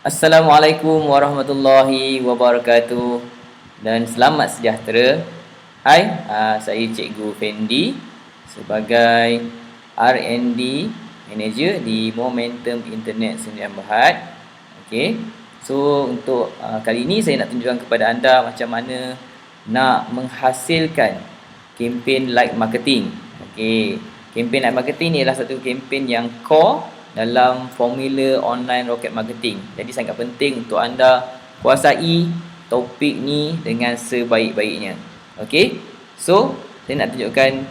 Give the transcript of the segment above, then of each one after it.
Assalamualaikum warahmatullahi wabarakatuh dan selamat sejahtera. Hai, saya Cikgu Fendi sebagai R&D Manager di Momentum Internet Sdn Bhd. Okey. So untuk kali ini saya nak tunjukkan kepada anda macam mana nak menghasilkan kempen like marketing. Okey. Kempen like marketing ni adalah satu kempen yang core dalam formula online rocket marketing. Jadi sangat penting untuk anda kuasai topik ni dengan sebaik-baiknya. Okey. So, saya nak tunjukkan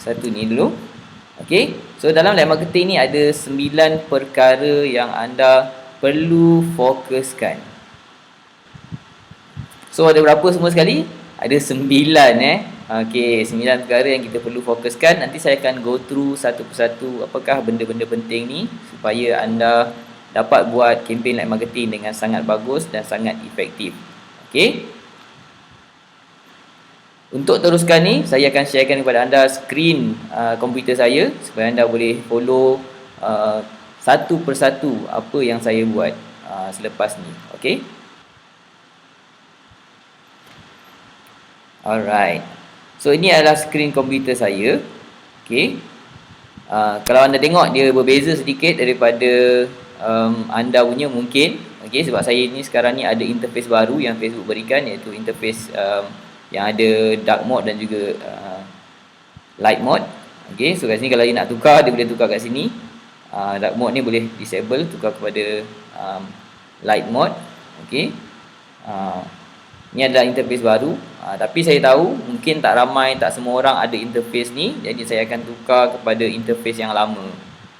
satu ni dulu. Okey. So, dalam like marketing ni ada 9 perkara yang anda perlu fokuskan. So, ada berapa semua sekali? Ada 9 Okey, 9 perkara yang kita perlu fokuskan. Nanti saya akan go through satu persatu apakah benda-benda penting ni supaya anda dapat buat kempen like marketing dengan sangat bagus dan sangat efektif. Okey. Untuk teruskan ni, saya akan sharekan kepada anda skrin komputer saya supaya anda boleh follow satu persatu apa yang saya buat selepas ni. Okey. Alright. So ini adalah skrin komputer saya. Okey. Kalau anda tengok dia berbeza sedikit daripada anda punya mungkin. Okey, sebab saya ni sekarang ni ada interface baru yang Facebook berikan, iaitu interface yang ada dark mode dan juga light mode. Okey, so kat sini kalau dia nak tukar, dia boleh tukar kat sini. Dark mode ni boleh disable, tukar kepada light mode. Okey. Ini adalah interface baru, tapi saya tahu mungkin tak ramai, tak semua orang ada interface ni. Jadi saya akan tukar kepada interface yang lama.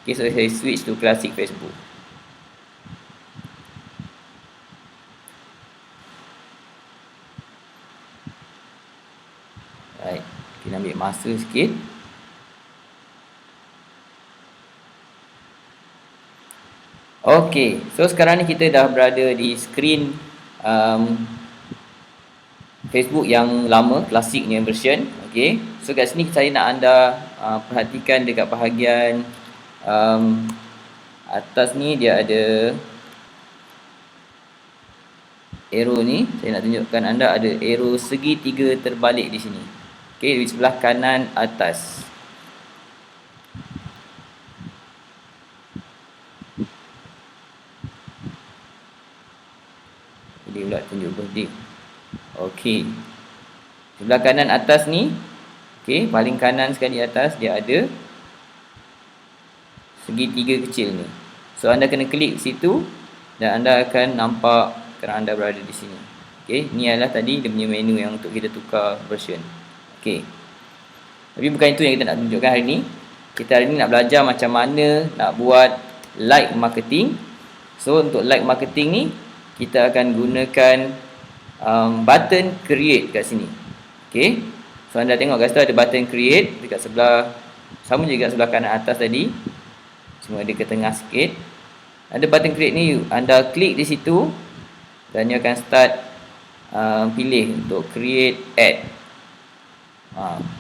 Okay, so saya switch to classic Facebook. Right, kita ambil masa sikit. Okay, so sekarang ni kita dah berada di skrin Facebook yang lama, klasiknya version. Okey. So kat sini saya nak anda perhatikan dekat bahagian atas ni dia ada arrow ni. Saya nak tunjukkan anda ada arrow segitiga terbalik di sini. Okey, di sebelah kanan atas. Jadi pula tunjuk birthday. Okey. Sebelah kanan atas ni, okey, paling kanan sekali atas dia ada segitiga kecil ni. So anda kena klik situ dan anda akan nampak kerana anda berada di sini. Okey, ni adalah tadi dia punya menu yang untuk kita tukar version. Okey. Tapi bukan itu yang kita nak tunjukkan hari ni. Kita hari ni nak belajar macam mana nak buat like marketing. So untuk like marketing ni kita akan gunakan button create kat sini. Okey. So anda tengok kat situ ada button create dekat sebelah, sama juga sebelah kanan atas tadi. Cuma dia ke tengah sikit. Ada button create ni, anda klik di situ dan dia akan start pilih untuk create ad.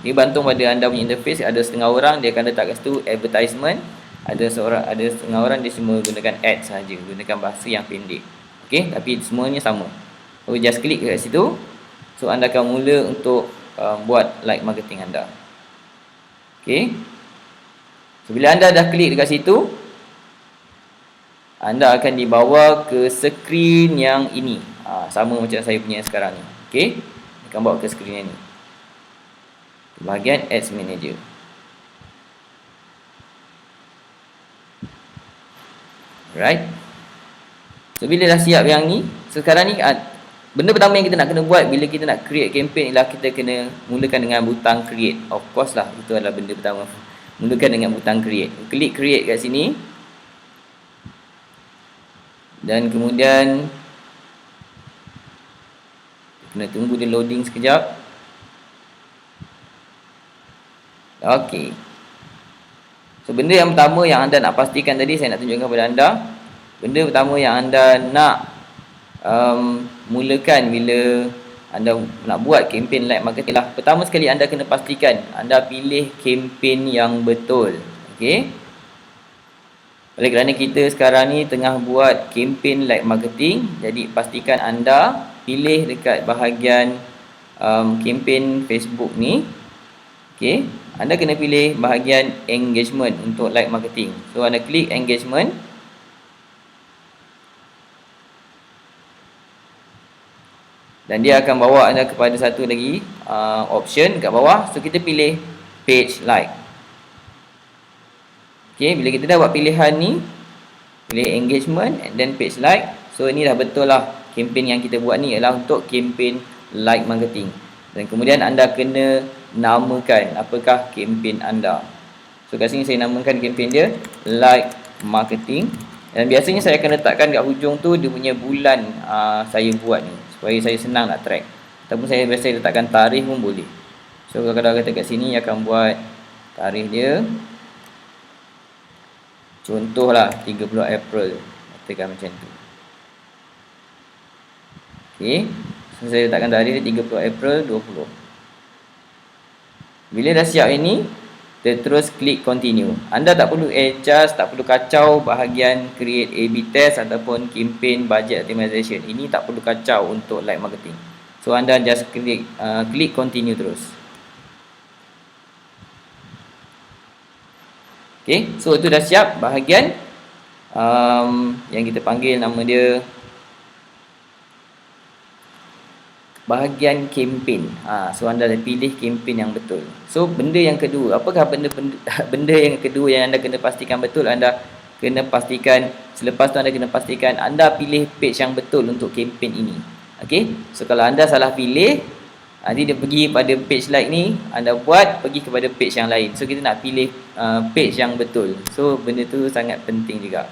Dia bantung pada anda punya interface. Ada setengah orang dia akan letak kat situ advertisement. Ada setengah orang dia cuma gunakan ad saja, gunakan bahasa yang pendek. Okey, tapi semuanya sama. So just klik kat situ. So anda akan mula untuk buat like marketing anda. Okey. So bila anda dah klik dekat situ, anda akan dibawa ke skrin yang ini. Sama macam saya punya sekarang ni. Okey. Akan bawa ke skrin yang ni. Bahagian Ads Manager. Right. So bila dah siap yang ni, sekarang ni benda pertama yang kita nak kena buat bila kita nak create campaign ialah kita kena mulakan dengan butang create. Of course lah, itu adalah benda pertama. Mulakan dengan butang create. Klik create kat sini. Dan kemudian kena tunggu dia loading sekejap. Okey. So benda yang pertama yang anda nak pastikan tadi, saya nak tunjukkan kepada anda. Benda pertama yang anda nak mulakan bila anda nak buat kempen like marketing lah, pertama sekali anda kena pastikan anda pilih kempen yang betul. Okey. Oleh kerana kita sekarang ni tengah buat kempen like marketing, jadi pastikan anda pilih dekat bahagian kempen Facebook ni. Okey, anda kena pilih bahagian engagement untuk like marketing. So anda klik engagement. Dan dia akan bawa anda kepada satu lagi option kat bawah. So kita pilih page like. Okey, bila kita dah buat pilihan ni, pilih engagement and then page like. So ini dah betul lah, kempen yang kita buat ni adalah untuk kempen like marketing. Dan kemudian anda kena namakan apakah kempen anda. So kat sini saya namakan kempen dia like marketing. Dan biasanya saya akan letakkan kat hujung tu dia punya bulan saya buat ni, supaya saya senang nak track. Ataupun saya biasa letakkan tarikh pun boleh. So kalau kata kat sini akan buat tarikh dia, contohlah 30 April, katakan macam tu. Okey, so saya letakkan tarikh dia 30 April 20. Bila dah siap ini, kita terus klik continue. Anda tak perlu adjust, tak perlu kacau bahagian create A/B test ataupun campaign budget optimization. Ini tak perlu kacau untuk like marketing. So anda just klik continue terus. Okay, so itu dah siap bahagian yang kita panggil nama dia bahagian kempen. So anda dah pilih kempen yang betul. So benda yang kedua, apakah benda yang kedua yang anda kena pastikan betul? Anda kena pastikan, selepas tu anda kena pastikan anda pilih page yang betul untuk kempen ini. Okay, so kalau anda salah pilih, nanti dia pergi pada page like ni, anda buat pergi kepada page yang lain. So kita nak pilih page yang betul. So benda tu sangat penting juga.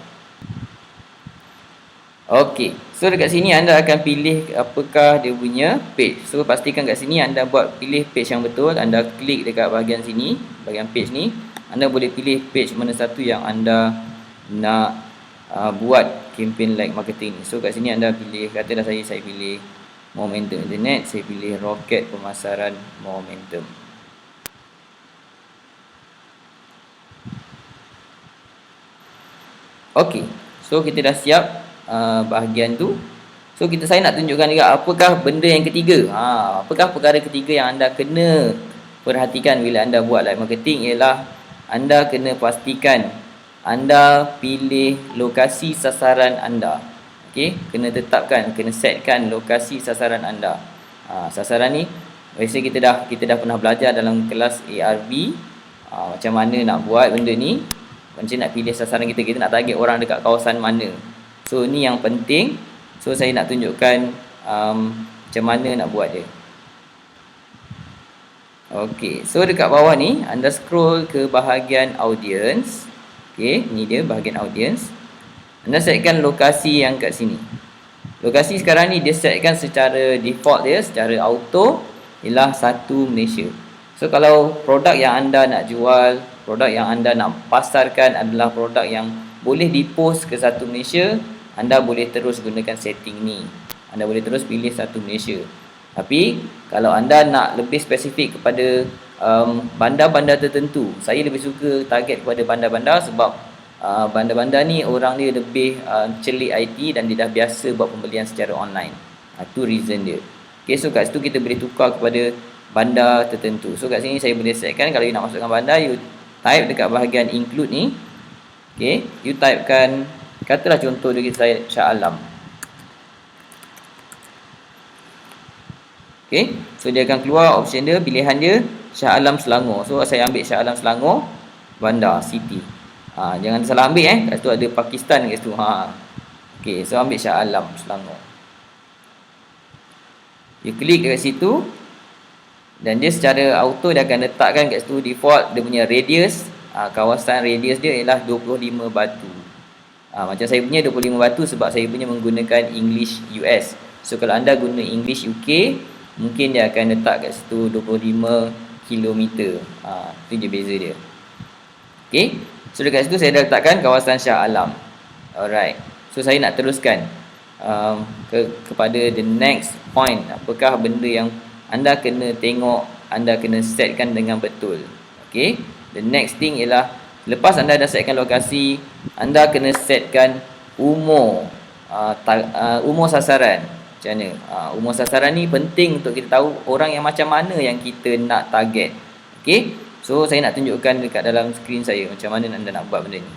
Okey, so dekat sini anda akan pilih apakah dia punya page. So pastikan kat sini anda buat pilih page yang betul. Anda klik dekat bahagian sini, bahagian page ni. Anda boleh pilih page mana satu yang anda nak buat campaign like marketing ni. So kat sini anda pilih, katalah saya pilih momentum internet, saya pilih roket pemasaran momentum. Okey, so kita dah siap bahagian tu. So saya nak tunjukkan juga apakah benda yang ketiga. Apakah perkara ketiga yang anda kena perhatikan bila anda buat like marketing, ialah anda kena pastikan anda pilih lokasi sasaran anda. Okey, kena tetapkan, kena setkan lokasi sasaran anda. Sasaran ni biasa kita dah pernah belajar dalam kelas ARB, macam mana nak buat benda ni, macam nak pilih sasaran kita nak target orang dekat kawasan mana. So ni yang penting. So saya nak tunjukkan macam mana nak buat dia. Okey, so dekat bawah ni anda scroll ke bahagian audience. Okey, ni dia bahagian audience. Anda setkan lokasi yang kat sini. Lokasi sekarang ni dia setkan secara default dia, secara auto, ialah satu Malaysia. So kalau produk yang anda nak jual, produk yang anda nak pasarkan adalah produk yang boleh dipost ke satu Malaysia, anda boleh terus gunakan setting ni. Anda boleh terus pilih satu Malaysia. Tapi kalau anda nak lebih spesifik kepada bandar-bandar tertentu, saya lebih suka target kepada bandar-bandar sebab bandar-bandar ni orang dia lebih celik IT dan dia dah biasa buat pembelian secara online. Itu reason dia. Okay, so kat situ kita boleh tukar kepada bandar tertentu. So kat sini saya boleh setkan, kalau you nak masukkan bandar, you type dekat bahagian include ni. Okay, you typekan, katalah contoh dari saya Shah Alam. Okay, so dia akan keluar option dia, pilihan dia Shah Alam Selangor. So saya ambil Shah Alam Selangor, bandar, city. Jangan salah ambil kat situ ada Pakistan kat situ. Okay, so ambil Shah Alam Selangor. You klik kat situ dan dia secara auto dia akan letakkan kat situ default dia punya radius. Kawasan radius dia ialah 25 batu. Macam saya punya 25 batu sebab saya punya menggunakan English US. So kalau anda guna English UK, mungkin dia akan letak kat situ 25 km. Itu je beza dia. Okay, so dekat situ saya dah letakkan kawasan Shah Alam. Alright, so saya nak teruskan kepada the next point. Apakah benda yang anda kena tengok, anda kena setkan dengan betul. Okay, the next thing ialah Lepas anda dah setkan lokasi, anda kena setkan umur umur sasaran. Macam mana? Umur sasaran ni penting untuk kita tahu orang yang macam mana yang kita nak target. Okey. So saya nak tunjukkan dekat dalam skrin saya macam mana anda nak buat benda ni.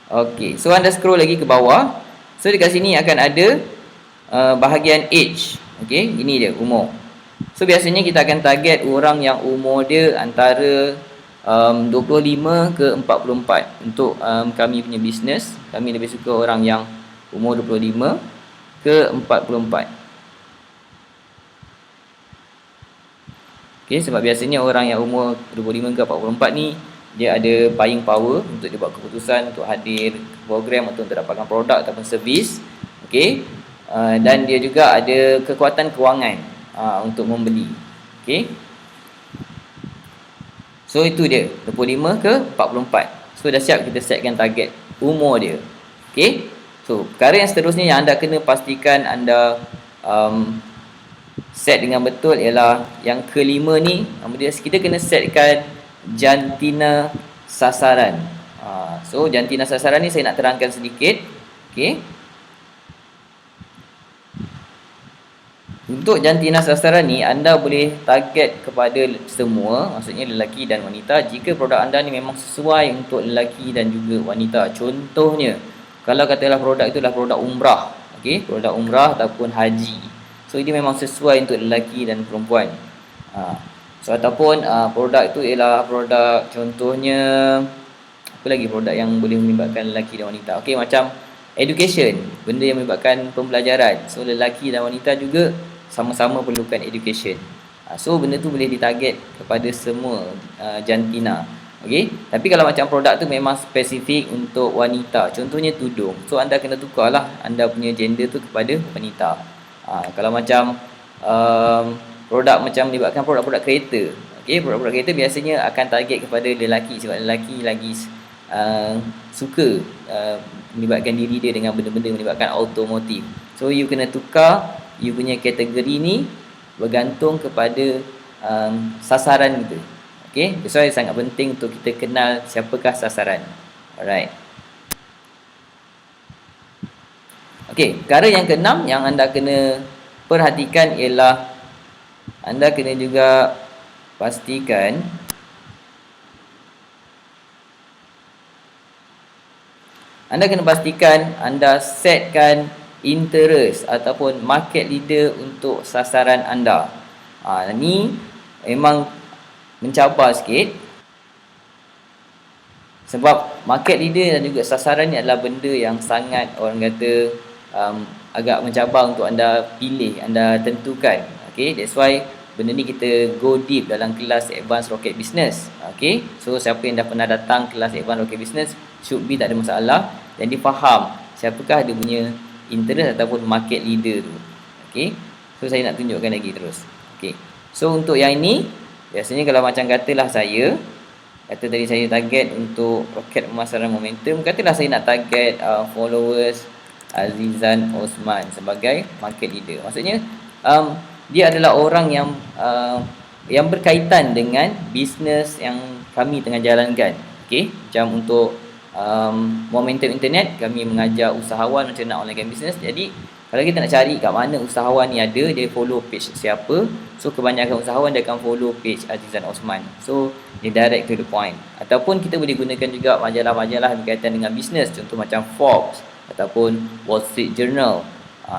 Okey, so anda scroll lagi ke bawah. So dekat sini akan ada bahagian age. Okey, ini dia umur. So biasanya kita akan target orang yang umur dia antara 25 ke 44. Untuk kami punya bisnes, kami lebih suka orang yang umur 25 ke 44. Okey, sebab biasanya orang yang umur 25 ke 44 ni dia ada buying power untuk dia buat keputusan untuk hadir program atau untuk dapatkan produk ataupun servis. Okey. Dan dia juga ada kekuatan kewangan untuk membeli. Okey. So itu dia 25 ke 44. So dah siap kita setkan target umur dia. Okey. So perkara yang seterusnya yang anda kena pastikan anda set dengan betul ialah yang kelima ni, kita kena setkan jantina sasaran. So jantina sasaran ni saya nak terangkan sedikit. Okey. Untuk jantina sasaran ni anda boleh target kepada semua, maksudnya lelaki dan wanita jika produk anda ni memang sesuai untuk lelaki dan juga wanita. Contohnya, kalau katalah produk itu adalah produk umrah, okey, produk umrah ataupun haji. So ini memang sesuai untuk lelaki dan perempuan. So ataupun produk itu ialah produk, contohnya apa lagi produk yang boleh melibatkan lelaki dan wanita. Okey, macam education, benda yang melibatkan pembelajaran. So lelaki dan wanita juga sama-sama perlukan education. So benda tu boleh ditarget kepada semua jantina. Okey, tapi kalau macam produk tu memang spesifik untuk wanita, contohnya tudung, so anda kena tukarlah anda punya gender tu kepada wanita. Kalau macam produk macam melibatkan produk-produk kereta, okey, produk-produk kereta biasanya akan target kepada lelaki sebab lelaki lagi suka melibatkan diri dia dengan benda-benda melibatkan automotif. So you kena tukar you punya kategori ni bergantung kepada sasaran kita. Okey, that's why sangat penting untuk kita kenal siapakah sasaran. Alright. Okey, perkara yang keenam yang anda kena perhatikan ialah anda kena juga pastikan anda setkan interest ataupun market leader untuk sasaran anda. Ni memang mencabar sikit sebab market leader dan juga sasaran ni adalah benda yang sangat orang kata agak mencabar untuk anda pilih, anda tentukan. Okay, that's why benda ni kita go deep dalam kelas Advanced Rocket Business. Okay, so siapa yang dah pernah datang kelas Advanced Rocket Business should be tak ada masalah dan dia faham siapakah dia punya interest ataupun market leader tu. Okay, so saya nak tunjukkan lagi terus. Okay, so untuk yang ini biasanya kalau macam katalah tadi saya target untuk roket pemasaran momentum, katalah saya nak target followers Azizan Osman sebagai market leader. Maksudnya dia adalah orang yang berkaitan dengan bisnes yang kami tengah jalankan. Okey, macam untuk momentum internet, kami mengajar usahawan macam nak onlinekan bisnes. Jadi kalau kita nak cari kat mana usahawan ni ada, dia follow page siapa, so kebanyakan usahawan dia akan follow page Azizan Osman. So dia direct to the point. Ataupun kita boleh gunakan juga majalah-majalah berkaitan dengan bisnes, contoh macam Forbes ataupun Wall Street Journal.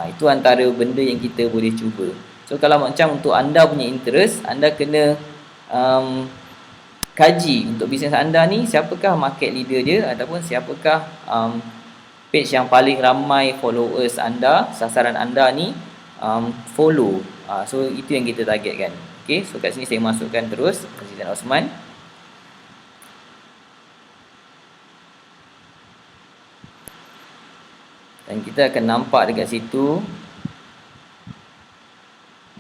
Itu antara benda yang kita boleh cuba. So kalau macam untuk anda punya interest, anda kena kaji untuk bisnes anda ni siapakah market leader dia ataupun siapakah page yang paling ramai followers anda, sasaran anda ni follow. So itu yang kita targetkan. Okay, so kat sini saya masukkan terus Azizan Osman. Dan kita akan nampak dekat situ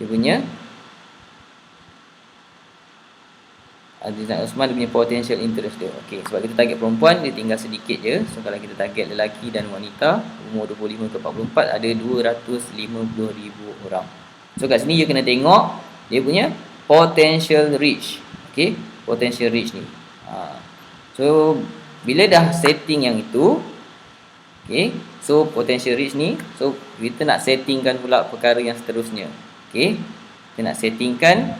dia punya Azizan Osman, dia punya potential interest dia. Okey, sebab kita target perempuan dia tinggal sedikit je. So kalau kita target lelaki dan wanita umur 25 ke 44 ada 250,000 orang. So kat sini you kena tengok dia punya potential reach. Okey, potential reach ni. So bila dah setting yang itu, okay, so potential reach ni, so kita nak settingkan pula perkara yang seterusnya. Okay, kita nak settingkan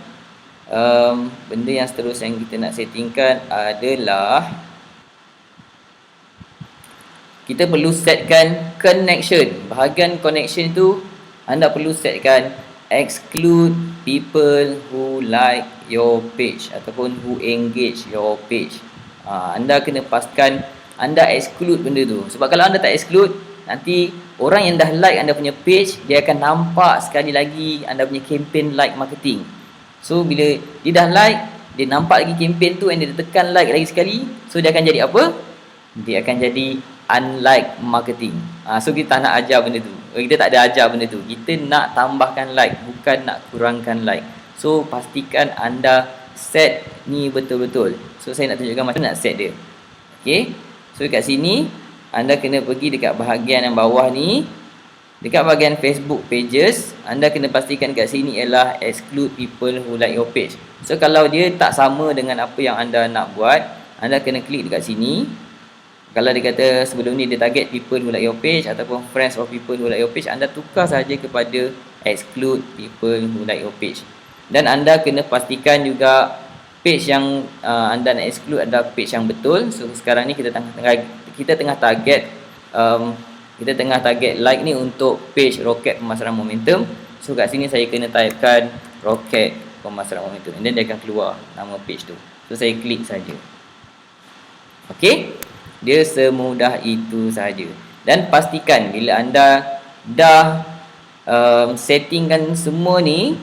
benda yang seterusnya yang kita nak settingkan adalah kita perlu setkan connection. Bahagian connection tu anda perlu setkan exclude people who like your page ataupun who engage your page. Anda kena pastikan anda exclude benda tu. Sebab kalau anda tak exclude, nanti orang yang dah like anda punya page, dia akan nampak sekali lagi anda punya campaign like marketing. So bila dia dah like, dia nampak lagi campaign tu, and dia tekan like lagi sekali, so dia akan jadi apa? Dia akan jadi unlike marketing. So kita tak nak ajar benda tu. Kita tak ada ajar benda tu. Kita nak tambahkan like, bukan nak kurangkan like. So pastikan anda set ni betul-betul. So saya nak tunjukkan macam nak set dia. Okay, so dekat sini anda kena pergi dekat bahagian yang bawah ni. Dekat bahagian Facebook pages, anda kena pastikan kat sini ialah exclude people who like your page. So kalau dia tak sama dengan apa yang anda nak buat, anda kena klik dekat sini. Kalau dia kata sebelum ni dia target people who like your page ataupun friends of people who like your page, anda tukar saja kepada exclude people who like your page. Dan anda kena pastikan juga page yang anda nak exclude adalah page yang betul. So sekarang ni kita tengah target like ni untuk page Rocket Pemasaran Momentum. So kat sini saya kena typekan Rocket Pemasaran Momentum, and then dia akan keluar nama page tu. So saya klik saja. Okey, dia semudah itu saja. Dan pastikan bila anda dah settingkan semua ni,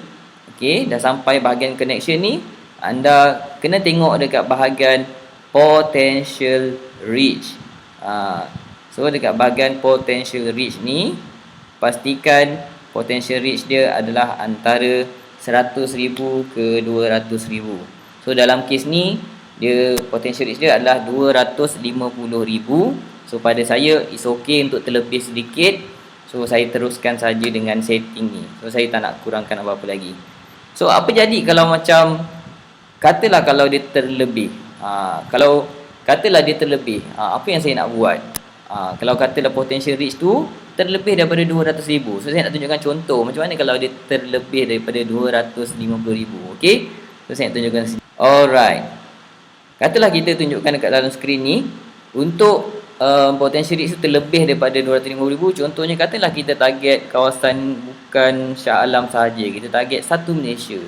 okey, dah sampai bahagian connection ni, anda kena tengok dekat bahagian potential reach. So dekat bahagian potential reach ni, pastikan potential reach dia adalah antara 100,000 ke 200,000. So dalam kes ni, dia potential reach dia adalah 250,000. So pada saya it's okay untuk terlebih sedikit. So saya teruskan saja dengan setting ni. So saya tak nak kurangkan apa-apa lagi. So apa jadi kalau macam katalah kalau dia terlebih. Kalau katalah dia terlebih, apa yang saya nak buat? Kalau katalah potential reach tu terlebih daripada 200,000. So saya nak tunjukkan contoh macam mana kalau dia terlebih daripada 250,000. Okey, so saya nak tunjukkan sini. Alright, katalah kita tunjukkan dekat dalam skrin ni untuk potential reach tu terlebih daripada 250,000. Contohnya katalah kita target kawasan bukan Shah Alam sahaja, kita target satu Malaysia.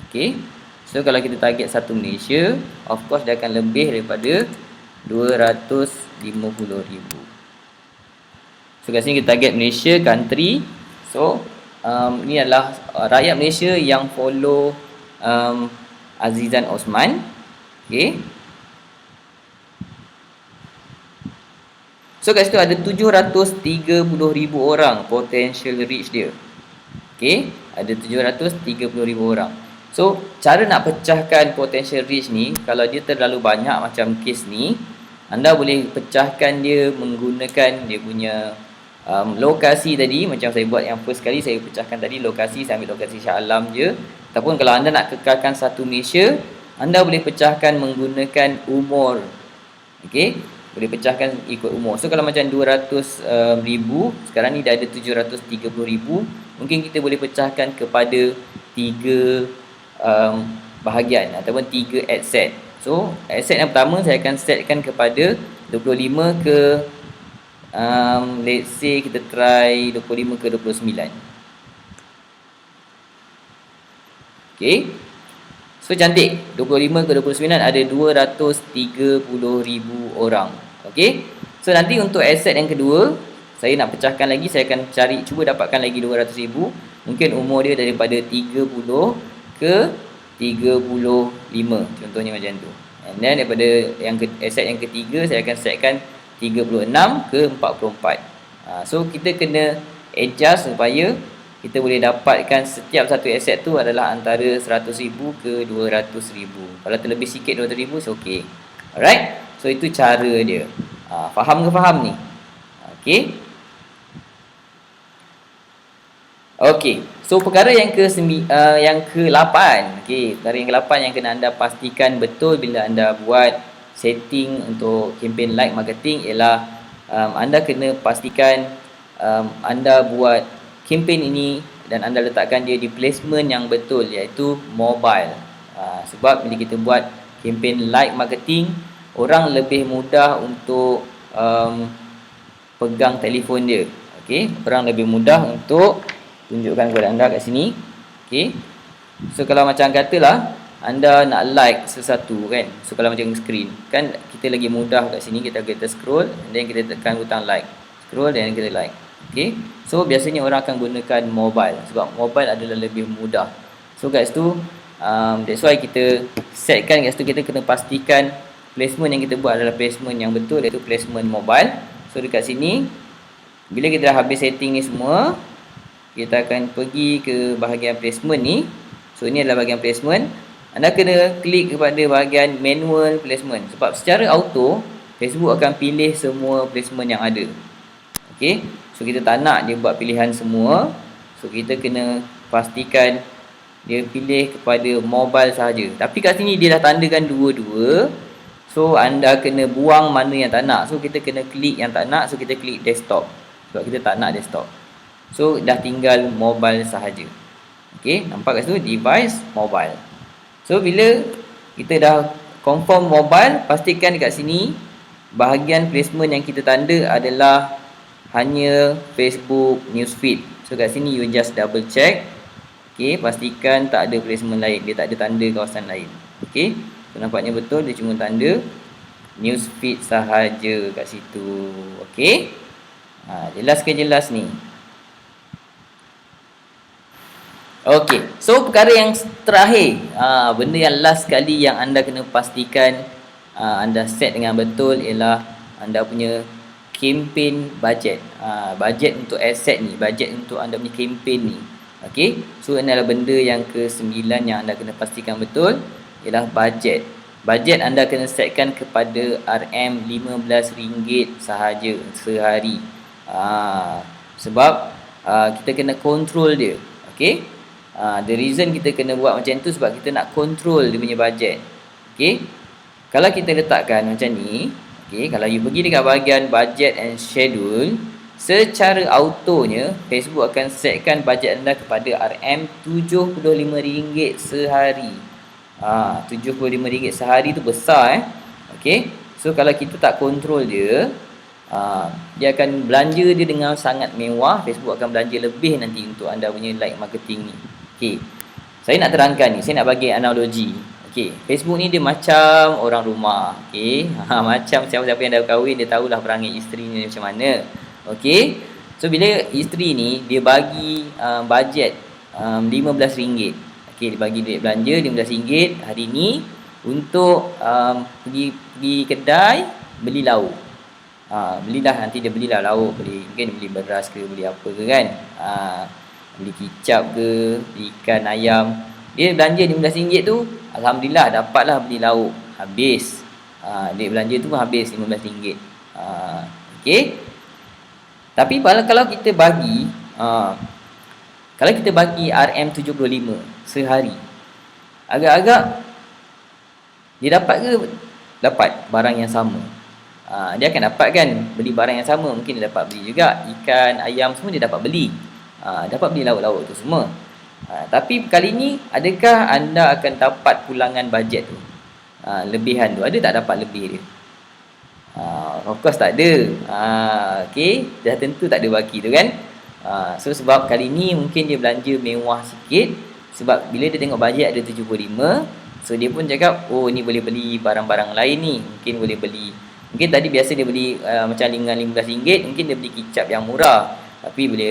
Okey, so kalau kita target satu Malaysia, of course dia akan lebih daripada 250,000. So kat sini kita target Malaysia country. So ini adalah rakyat Malaysia yang follow Azizan Osman. Okay, so kat situ ada 730,000 orang potential reach dia. Okay, ada 730,000 orang. So cara nak pecahkan potential reach ni, kalau dia terlalu banyak macam kes ni, anda boleh pecahkan dia menggunakan dia punya lokasi tadi. Macam saya buat yang first kali, saya pecahkan tadi lokasi, saya ambil lokasi Shah Alam je. Ataupun kalau anda nak kekalkan satu Malaysia, anda boleh pecahkan menggunakan umur. Okey, boleh pecahkan ikut umur. So kalau macam 200,000, sekarang ni dah ada 730,000, mungkin kita boleh pecahkan kepada 3 bahagian ataupun 3 ad set. So ad set yang pertama saya akan setkan kepada 25 ke let's say kita try 25 ke 29. Okay, so cantik, 25 ke 29 ada 230,000 orang. Okay, so nanti untuk ad set yang kedua, saya nak pecahkan lagi, saya akan cuba dapatkan lagi 200,000. Mungkin umur dia daripada 30 ke 35, contohnya macam tu. And then daripada yang set yang ketiga, saya akan setkan 36 ke 44. So kita kena adjust supaya kita boleh dapatkan setiap satu aset tu adalah antara 100,000 ke 200,000. Kalau terlebih sikit 200,000, so okey. Alright, so itu cara dia. Faham ke faham ni? Okey. Okey. So perkara yang yang ke-8, okey, perkara yang ke-8 yang kena anda pastikan betul bila anda buat setting untuk kempen like marketing ialah anda kena pastikan anda buat kempen ini dan anda letakkan dia di placement yang betul, iaitu mobile. Sebab bila kita buat kempen like marketing, orang lebih mudah untuk pegang telefon dia. Okey, orang lebih mudah untuk tunjukkan kepada anda kat sini. Okey. So kalau macam katalah anda nak like sesuatu kan. So kalau macam screen, kan kita lagi mudah kat sini, kita scroll dan kita tekan butang like. Scroll dan kita like. Okey. So biasanya orang akan gunakan mobile sebab mobile adalah lebih mudah. So kat situ that's why kita setkan kat situ, kita kena pastikan placement yang kita buat adalah placement yang betul, iaitu placement mobile. So dekat sini bila kita dah habis setting ni semua, kita akan pergi ke bahagian placement ni. So ini adalah bahagian placement. Anda kena klik kepada bahagian manual placement sebab secara auto Facebook akan pilih semua placement yang ada. Okey. So kita tak nak dia buat pilihan semua. So kita kena pastikan dia pilih kepada mobile sahaja. Tapi kat sini dia dah tandakan dua-dua. So anda kena buang mana yang tak nak. So kita kena klik yang tak nak. So kita klik desktop sebab kita tak nak desktop. So dah tinggal mobile sahaja. Okey, nampak kat situ device mobile. So bila kita dah confirm mobile, pastikan dekat sini bahagian placement yang kita tanda adalah hanya Facebook newsfeed. So kat sini you just double check. Okey, pastikan tak ada placement lain, dia tak ada tanda kawasan lain. Okey, so nampaknya betul, dia cuma tanda newsfeed sahaja kat situ. Okey, jelas ke jelas ni? Okey, so perkara yang terakhir, benda yang last sekali yang anda kena pastikan anda set dengan betul ialah anda punya kempen budget. Budget untuk asset ni, budget untuk anda punya kempen ni. Okey, so ini adalah benda yang ke-9 yang anda kena pastikan betul ialah budget. Budget anda kena setkan kepada RM15 sahaja sehari. Sebab kita kena control dia. Okey. The reason kita kena buat macam tu sebab kita nak control dia punya budget. Okey. Kalau kita letakkan macam ni, okey, kalau you pergi dekat bahagian budget and schedule, secara autonya Facebook akan setkan budget anda kepada RM75 sehari. RM75 sehari tu besar Okey. So kalau kita tak control dia, dia akan belanja dia dengan sangat mewah. Facebook akan belanja lebih nanti untuk anda punya like marketing ni. Okey. Saya nak terangkan ni, saya nak bagi analogi. Okey, Facebook ni dia macam orang rumah. Okey. Macam siapa-siapa yang dah kahwin dia tahulah perangai isteri ni macam mana. Okey. So bila isteri ni dia bagi bajet RM15. Okey, dia bagi duit belanja RM15 hari ni untuk pergi kedai beli lauk. Belilah, nanti dia belilah lauk, mungkin beli beras ke, beli apa ke kan, beli kicap ke, beli ikan ayam. Dia belanja RM15 tu, alhamdulillah dapatlah beli lauk, habis. Duit belanja tu pun habis RM15. Okey. Tapi kalau kita bagi RM75 sehari, agak-agak dia dapat ke dapat barang yang sama? Dia akan dapat kan, beli barang yang sama. Mungkin dia dapat beli juga ikan, ayam semua dia dapat beli. Dapat beli lauk-lauk tu semua. Tapi kali ni adakah anda akan dapat pulangan bajet tu? Lebihan tu, ada tak dapat lebih dia? Of course tak ada. Okey, dah tentu tak ada baki tu kan. So sebab kali ni mungkin dia belanja mewah sikit. Sebab bila dia tengok bajet ada 75, so dia pun cakap, oh ni boleh beli barang-barang lain ni. Mungkin boleh beli, mungkin tadi biasa dia beli macam dengan RM15, mungkin dia beli kicap yang murah. Tapi bila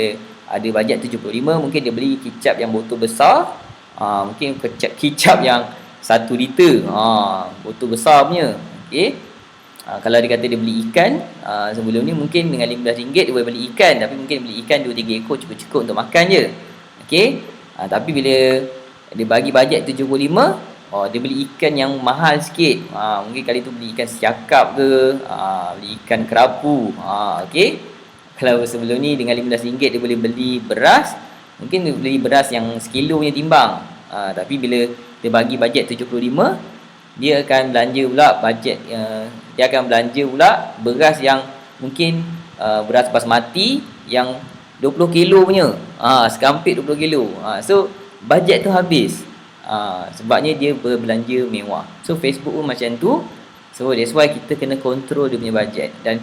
ada bajet 75, mungkin dia beli kicap yang botol besar. Mungkin kicap yang 1 liter, botol besar punya. Okey. Kalau dia kata dia beli ikan, sebelum ni mungkin dengan RM15 dia boleh beli ikan, tapi mungkin beli ikan 2-3 ekor cukup-cukup untuk makan je. Okey. Tapi bila dia bagi bajet 75, dia beli ikan yang mahal sikit. Mungkin kali tu beli ikan siakap ke, beli ikan kerapu. Okey. Kalau sebelum ni dengan RM15 dia boleh beli beras, Mungkin dia beli beras yang sekilo punya timbang. Tapi bila dia bagi bajet 75, dia akan belanja pula dia akan belanja pula beras yang mungkin beras basmati yang 20 kilo punya. Sekampit 20 kilo. So bajet tu habis. Sebabnya dia berbelanja mewah. So Facebook pun macam tu. So that's why kita kena control dia punya bajet. Dan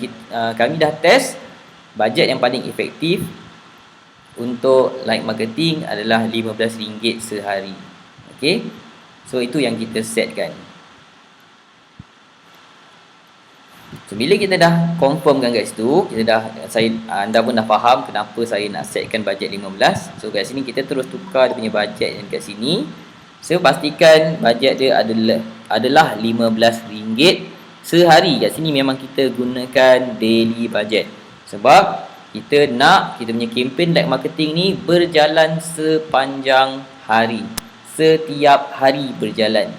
kami dah test bajet yang paling efektif untuk like marketing adalah RM15 sehari. Okay, so itu yang kita setkan. So bila kita dah confirmkan kat situ, anda pun dah faham kenapa saya nak setkan bajet 15. So kat sini kita terus tukar dia punya bajet yang kat sini. So pastikan bajet dia adalah RM15 sehari. Kat sini memang kita gunakan daily budget. Sebab kita punya campaign like marketing ni berjalan sepanjang hari. Setiap hari berjalan.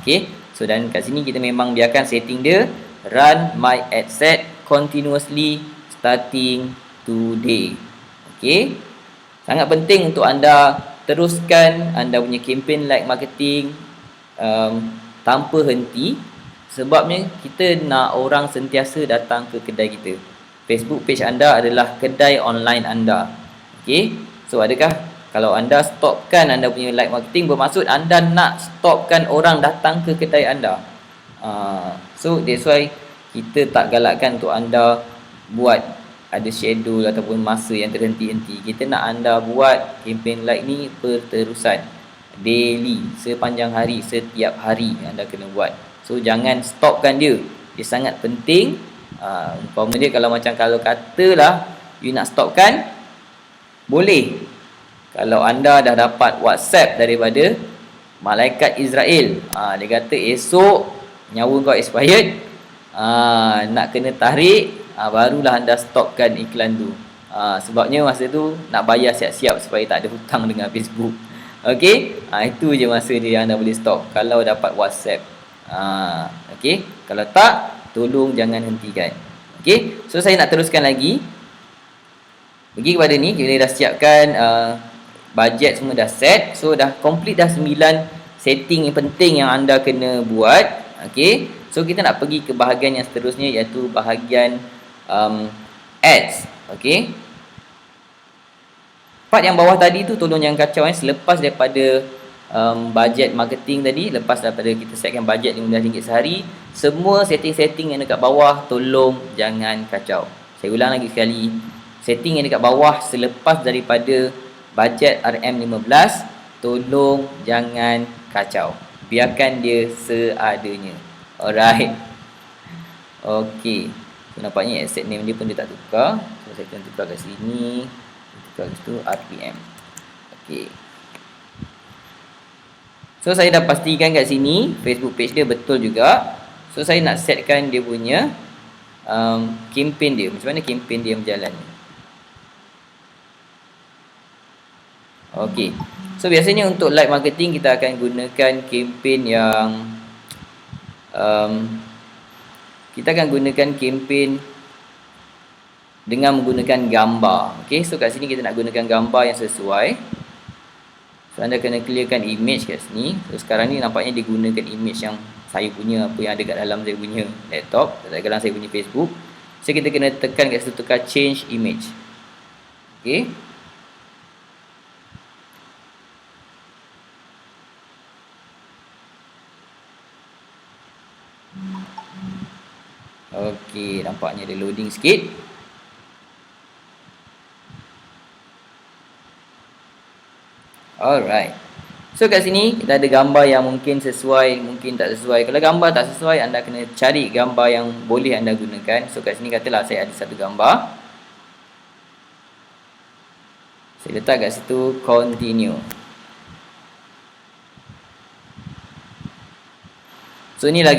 Okay. So dan kat sini kita memang biarkan setting dia run my ad set continuously starting today. Okay. Sangat penting untuk anda teruskan anda punya campaign like marketing tanpa henti. Sebabnya kita nak orang sentiasa datang ke kedai kita. Facebook page anda adalah kedai online anda. Okay. So adakah kalau anda stopkan anda punya like marketing, bermaksud anda nak stopkan orang datang ke kedai anda. So that's why kita tak galakkan untuk anda buat ada schedule ataupun masa yang terhenti-henti. Kita nak anda buat campaign like ni berterusan, daily, sepanjang hari, setiap hari anda kena buat. So jangan stopkan dia. Dia sangat penting. Umpama dia kalau katalah you nak stopkan, boleh. Kalau anda dah dapat WhatsApp daripada malaikat Israel, dia kata esok nyawa kau expired, nak kena tarik, barulah anda stopkan iklan tu. Sebabnya masa tu nak bayar siap-siap supaya tak ada hutang dengan Facebook. Okey, itu je masa dia anda boleh stop kalau dapat WhatsApp. Okey, kalau tak, tolong jangan hentikan. Okey, so saya nak teruskan lagi. Pergi kepada ni, kita dah siapkan bajet semua dah set. So dah complete dah 9 setting yang penting yang anda kena buat. Okey, so kita nak pergi ke bahagian yang seterusnya, iaitu bahagian ads. Okey, part yang bawah tadi tu tolong jangan kacau. Selepas daripada bajet marketing tadi, lepas daripada kita setkan bajet RM15 sehari, semua setting-setting yang dekat bawah tolong jangan kacau. Saya ulang lagi sekali, setting yang dekat bawah selepas daripada bajet RM15 tolong jangan kacau, biarkan dia seadanya. Alright. Okey, so, nampaknya asset name dia pun dia tak tukar. So saya akan tukar kat sini, tukar kat situ RPM. Okey, so saya dah pastikan kat sini Facebook page dia betul juga. So saya nak setkan dia punya campaign dia. Macam mana campaign dia berjalan. Okey, so biasanya untuk live marketing kita akan gunakan campaign yang kita akan gunakan campaign dengan menggunakan gambar. Okey, so kat sini kita nak gunakan gambar yang sesuai. So anda kena clearkan image kat sini. So sekarang ni nampaknya dia gunakan image yang saya punya, apa yang ada kat dalam saya punya laptop, kat dalam saya punya Facebook. So kita kena tekan kat situ, tukar change image. Okey, okey, nampaknya dia loading sikit. Alright. So kat sini kita ada gambar yang mungkin sesuai, mungkin tak sesuai. Kalau gambar tak sesuai, anda kena cari gambar yang boleh anda gunakan. So kat sini katalah saya ada satu gambar, saya letak kat situ continue. So inilah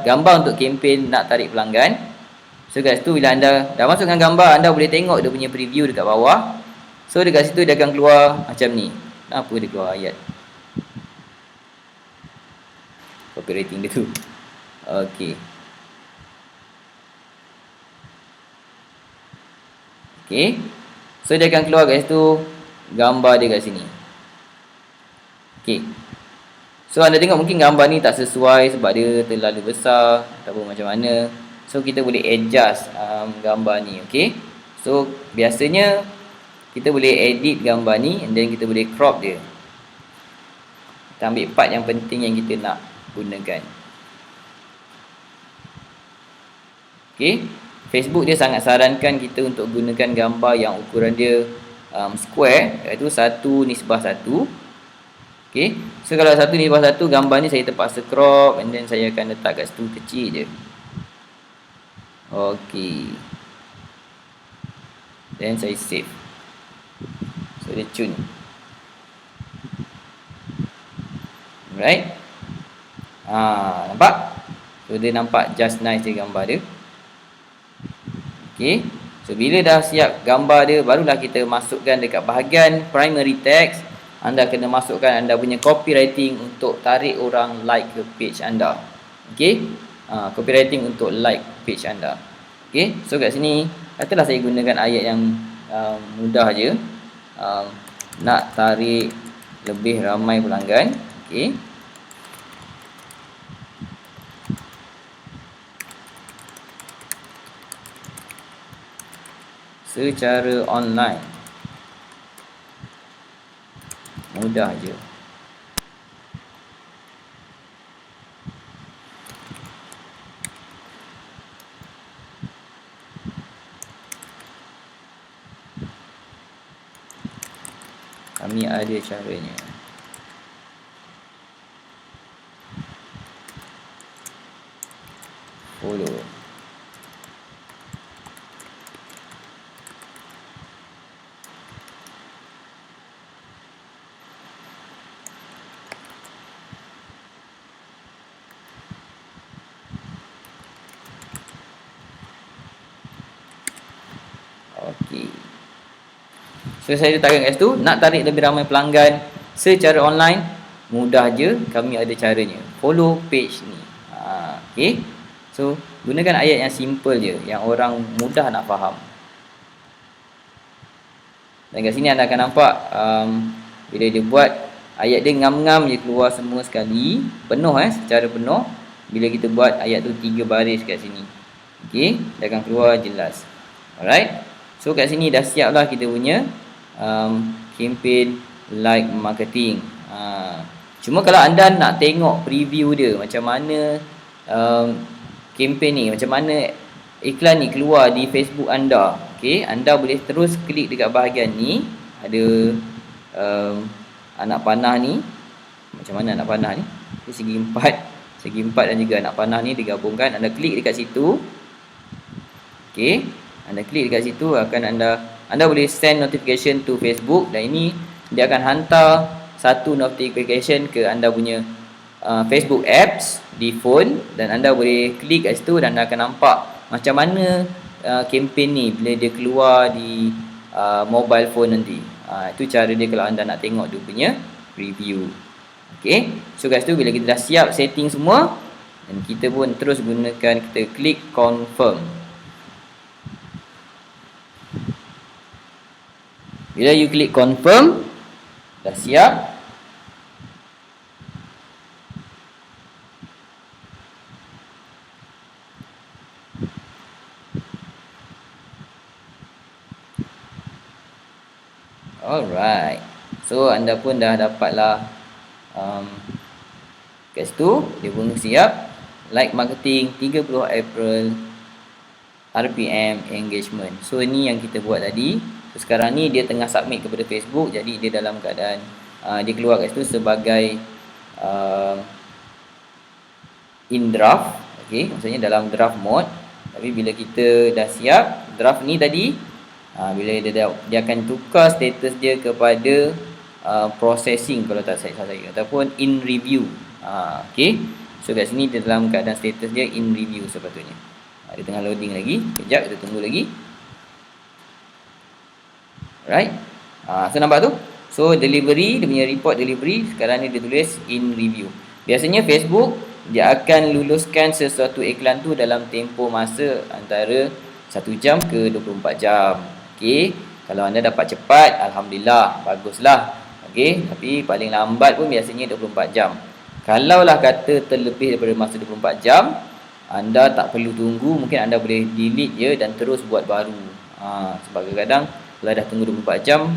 gambar untuk kempen nak tarik pelanggan. So kat situ bila anda dah masukkan gambar, anda boleh tengok dia punya preview dekat bawah. So dekat situ dia akan keluar macam ni. Kenapa dia keluar ayat copywriting dia tu? Okey. Okey. So dia akan keluar kat situ gambar dia kat sini. Okey. So anda tengok mungkin gambar ni tak sesuai sebab dia terlalu besar ataupun macam mana. So kita boleh adjust gambar ni, okey. So biasanya kita boleh edit gambar ni and then kita boleh crop dia. Kita ambil part yang penting yang kita nak gunakan. Okey. Facebook dia sangat sarankan kita untuk gunakan gambar yang ukuran dia square, iaitu 1:1. Okey. So kalau 1:1 gambar ni saya terpaksa crop and then saya akan letak kat situ kecil je. Okey. Then saya save. So dia cun. Alright. Nampak? So dia nampak just nice je gambar dia. Okey. So bila dah siap gambar dia, barulah kita masukkan dekat bahagian primary text. Anda kena masukkan anda punya copywriting untuk tarik orang like ke page anda. Okey. Copywriting untuk like page anda. Okey. So kat sini katalah saya gunakan ayat yang mudah je. Nak tarik lebih ramai pelanggan. Okey. Secara online. Mudah je. Kami ada caranya. Follow. Okey. So saya letakkan kat situ, nak tarik lebih ramai pelanggan secara online, mudah je, kami ada caranya. Follow page ni. Okey. So gunakan ayat yang simple je, yang orang mudah nak faham. Dan kat sini anda akan nampak bila dia buat ayat dia ngam-ngam je keluar semua sekali, penuh secara penuh. Bila kita buat ayat tu 3 baris kat sini. Okey, dia akan keluar jelas. Alright. So kat sini dah siap lah kita punya campaign like marketing. Cuma kalau anda nak tengok preview dia macam mana campaign ni, macam mana iklan ni keluar di Facebook anda, okey, anda boleh terus klik dekat bahagian ni. Ada anak panah ni. Macam mana anak panah ni? Segi empat dan juga anak panah ni digabungkan. Anda klik dekat situ. Okey, anda klik dekat situ, akan anda boleh send notification to Facebook, dan ini dia akan hantar satu notification ke anda punya Facebook apps di phone, dan anda boleh klik kat situ dan anda akan nampak macam mana campaign ni bila dia keluar di mobile phone nanti. Itu cara dia kalau anda nak tengok dia punya review. Okey, so kat situ bila kita dah siap setting semua, dan kita pun terus gunakan, kita klik confirm. Bila you klik confirm, dah siap. Alright. So anda pun dah dapatlah kat situ dia pun siap. Like marketing 30 April, RPM engagement. So ini yang kita buat tadi. So, sekarang ni dia tengah submit kepada Facebook, jadi dia dalam keadaan dia keluar kat situ sebagai in draft. Okey, maksudnya dalam draft mode. Tapi bila kita dah siap draft ni tadi, bila dia akan tukar status dia kepada processing kalau tak salah saya, ataupun in review. Okey, so kat sini dia dalam keadaan status dia in review sepatutnya. Dia tengah loading lagi, kejap kita tunggu lagi. Right. So nampak tu. So delivery, dia punya report delivery sekarang ni dia tulis in review. Biasanya Facebook dia akan luluskan sesuatu iklan tu dalam tempoh masa antara 1 jam ke 24 jam. Okey. Kalau anda dapat cepat, alhamdulillah, baguslah. Okey, tapi paling lambat pun biasanya 24 jam. Kalaulah kata terlebih daripada masa 24 jam, anda tak perlu tunggu, mungkin anda boleh delete je dan terus buat baru. Sebab kadang-kadang kalau dah tunggu 24 jam,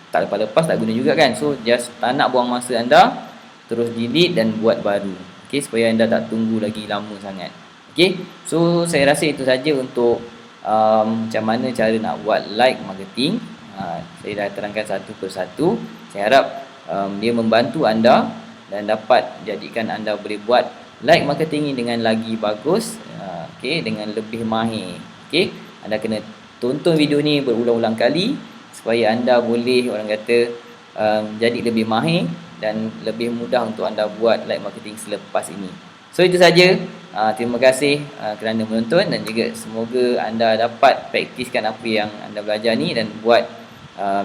tak lepas-lepas tak guna juga kan. So just tak nak buang masa anda, terus delete dan buat baru. Okey, supaya anda tak tunggu lagi lama sangat. Okey, so saya rasa itu saja untuk macam mana cara nak buat like marketing. Saya dah terangkan satu persatu. Saya harap dia membantu anda dan dapat jadikan anda boleh buat like marketing ini dengan lagi bagus, okey, dengan lebih mahir. Okey, anda kena tonton video ni berulang-ulang kali supaya anda boleh, orang kata, jadi lebih mahir dan lebih mudah untuk anda buat like marketing selepas ini. So itu saja. Terima kasih kerana menonton dan juga semoga anda dapat praktiskan apa yang anda belajar ni dan buat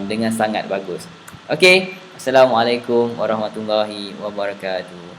dengan sangat bagus. Okey, Assalamualaikum warahmatullahi wabarakatuh.